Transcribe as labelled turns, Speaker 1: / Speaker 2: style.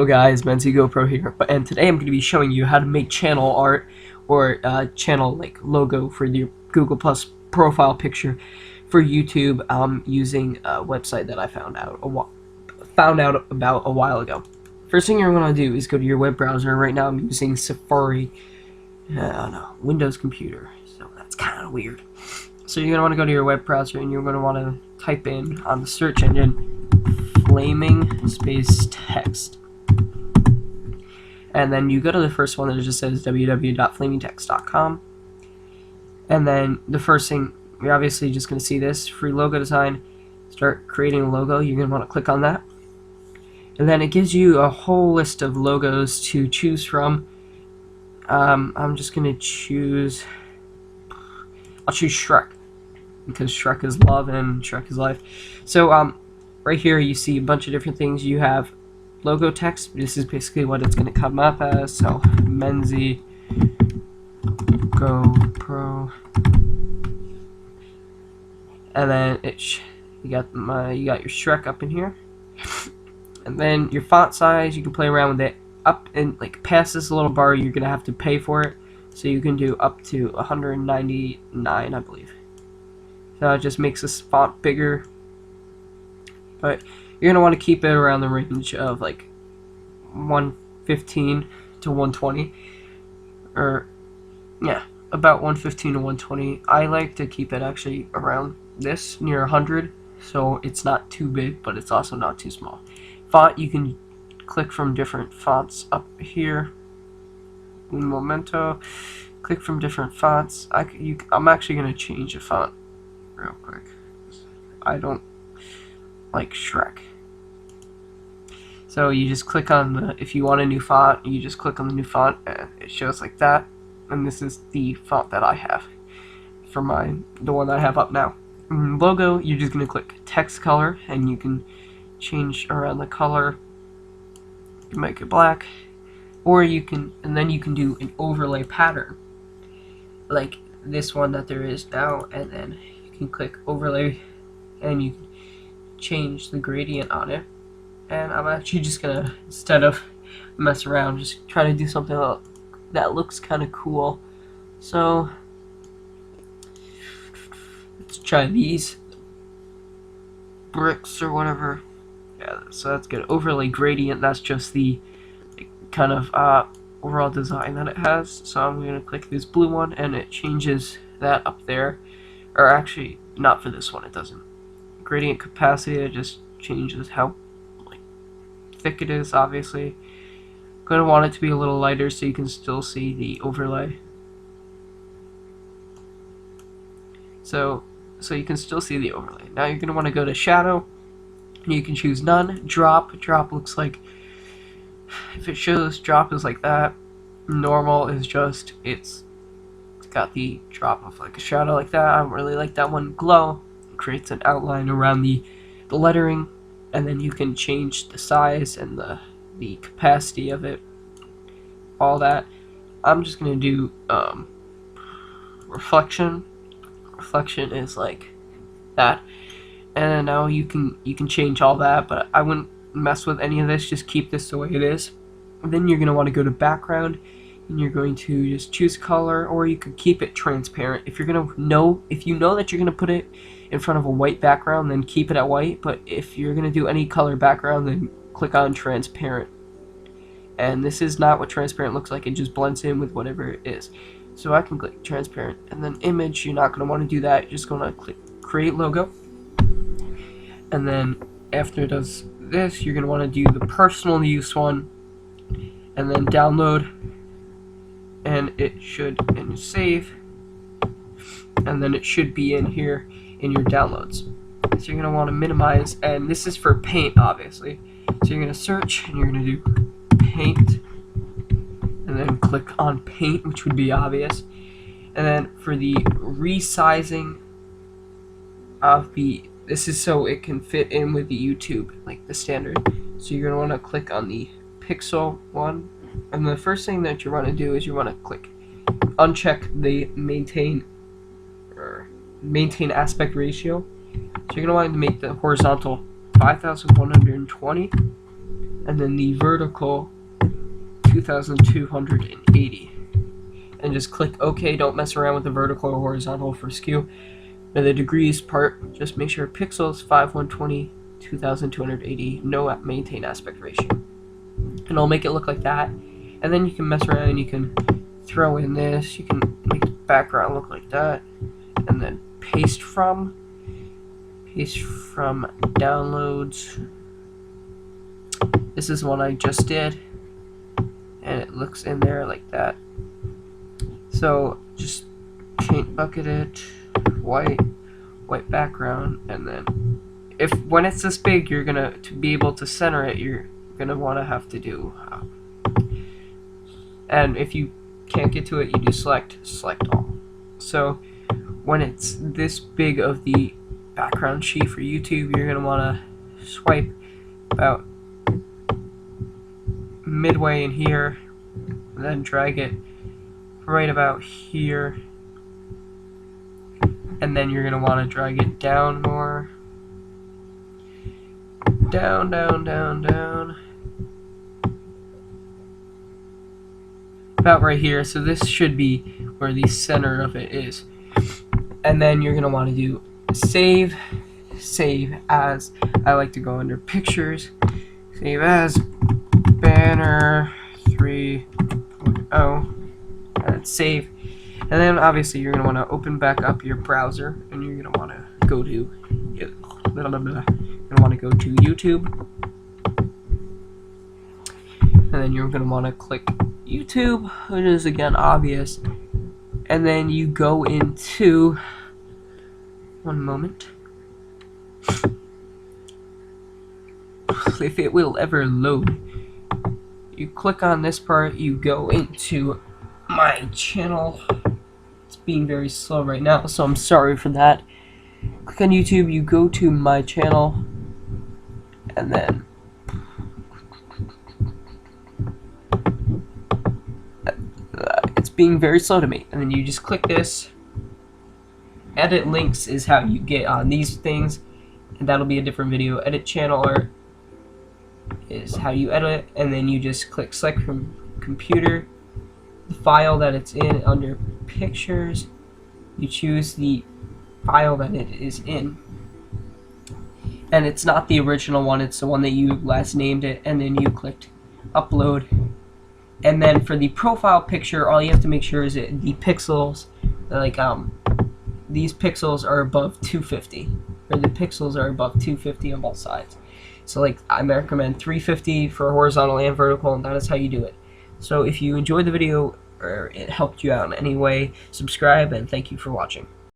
Speaker 1: Hello guys, Menzi GoPro here, and today I'm going to be showing you how to make channel art or channel logo for your Google Plus profile picture for YouTube using a website that I found out about a while ago. First thing you're going to do is go to your web browser. Right now I'm using Safari on a Windows computer, so that's kind of weird. So you're going to want to go to your web browser and you're going to want to type in on the search engine flaming space text. And then you go to the first one that just says www.flamingtext.com. And then the first thing, you're obviously just going to see this free logo design. Start creating a logo. You're going to want to click on that. And then it gives you a whole list of logos to choose from. I'm just going to choose, I'll choose Shrek, because Shrek is love and Shrek is life. So right here you see a bunch of different things. You have logo text. This is basically what it's going to come up as. So Menzi GoPro, and then you got your Shrek up in here, and then your font size. You can play around with it up and past this little bar. You're going to have to pay for it, so you can do up to 199, I believe. So it just makes this font bigger, but you're going to want to keep it around the range of 115 to 120, or yeah, about 115 to 120. I like to keep it actually around this, near 100, so it's not too big, but it's also not too small. Font, you can click from different fonts up here. Un momento. Click from different fonts. I'm actually going to change the font real quick. I don't like Shrek. So you just click on if you want a new font, you just click on the new font and it shows like that. And this is the font that I have for the one that I have up now. Logo, you're just going to click text color and you can change around the color, make it black, or then you can do an overlay pattern like this one that there is now, and then you can click overlay and you can change the gradient on it. And I'm actually just gonna, instead of mess around, just try to do something that looks kind of cool. So let's try these bricks or whatever. Yeah, so that's good. Overlay gradient, that's just the kind of overall design that it has. So I'm gonna click this blue one and it changes that up there. Or actually, not for this one, it doesn't. Gradient capacity, it just changes how thick it is. Obviously going to want it to be a little lighter so you can still see the overlay, so you can still see the overlay. Now you're going to want to go to shadow and you can choose none. Drop looks like, if it shows drop is like that. Normal is just it's got the drop of like a shadow like that. I don't really like that one. Glow creates an outline around the lettering, and then you can change the size and the capacity of it, all that. I'm just gonna do reflection. Reflection is like that, and now you can change all that, but I wouldn't mess with any of this. Just keep this the way it is. And then you're gonna want to go to background, and you're going to just choose color, or you could keep it transparent. If you know that you're gonna put it in front of a white background, then keep it at white. But if you're gonna do any color background, then click on transparent. And this is not what transparent looks like. It just blends in with whatever it is. So I can click transparent, and then image. You're not gonna want to do that. You're just gonna click create logo, and then after it does this, you're gonna want to do the personal use one, and then download, and it should save, and then it should be in here in your downloads. So you're going to want to minimize, and this is for paint obviously. So you're going to search and you're going to do paint, and then click on paint, which would be obvious. And then for the resizing of this is so it can fit in with the YouTube, like the standard. So you're going to want to click on the pixel one, and the first thing that you want to do is you want to click uncheck the maintain aspect ratio. So you're going to want to make the horizontal 5120, and then the vertical 2280, and just click OK. Don't mess around with the vertical or horizontal for skew. Now the degrees part, just make sure pixels 5120 2280, no maintain aspect ratio, and I'll make it look like that. And then you can mess around and you can throw in this, you can make the background look like that, and then paste from downloads. This is one I just did, and it looks in there like that. So just paint bucket it white background, and then when it's this big, you're gonna, to be able to center it, you're gonna want to have to do and if you can't get to it, you do select all. So when it's this big of the background sheet for YouTube, you're gonna want to swipe about midway in here, and then drag it right about here, and then you're gonna want to drag it down more, down, about right here. So this should be where the center of it is, and then you're gonna want to do save as. I like to go under pictures, save as banner 3.0, and save. And then obviously you're gonna want to open back up your browser, and you're gonna want to go to YouTube, and then you're gonna want to click YouTube, which is again obvious, and then you go into, one moment, if it will ever load, you click on this part, you go into my channel. It's being very slow right now, so I'm sorry for that. Click on YouTube, you go to my channel, and then it's being very slow to me, and then you just click this. Edit links is how you get on these things, and that'll be a different video. Edit channel art is how you edit, and then you just click select from computer the file that it's in. Under pictures, you choose the file that it is in, and it's not the original one, it's the one that you last named it, and then you clicked upload. And then for the profile picture, all you have to make sure is that the pixels, like these pixels are above 250, or the pixels are above 250 on both sides. So like I recommend 350 for horizontal and vertical, and that is how you do it. So if you enjoyed the video or it helped you out in any way, subscribe, and thank you for watching.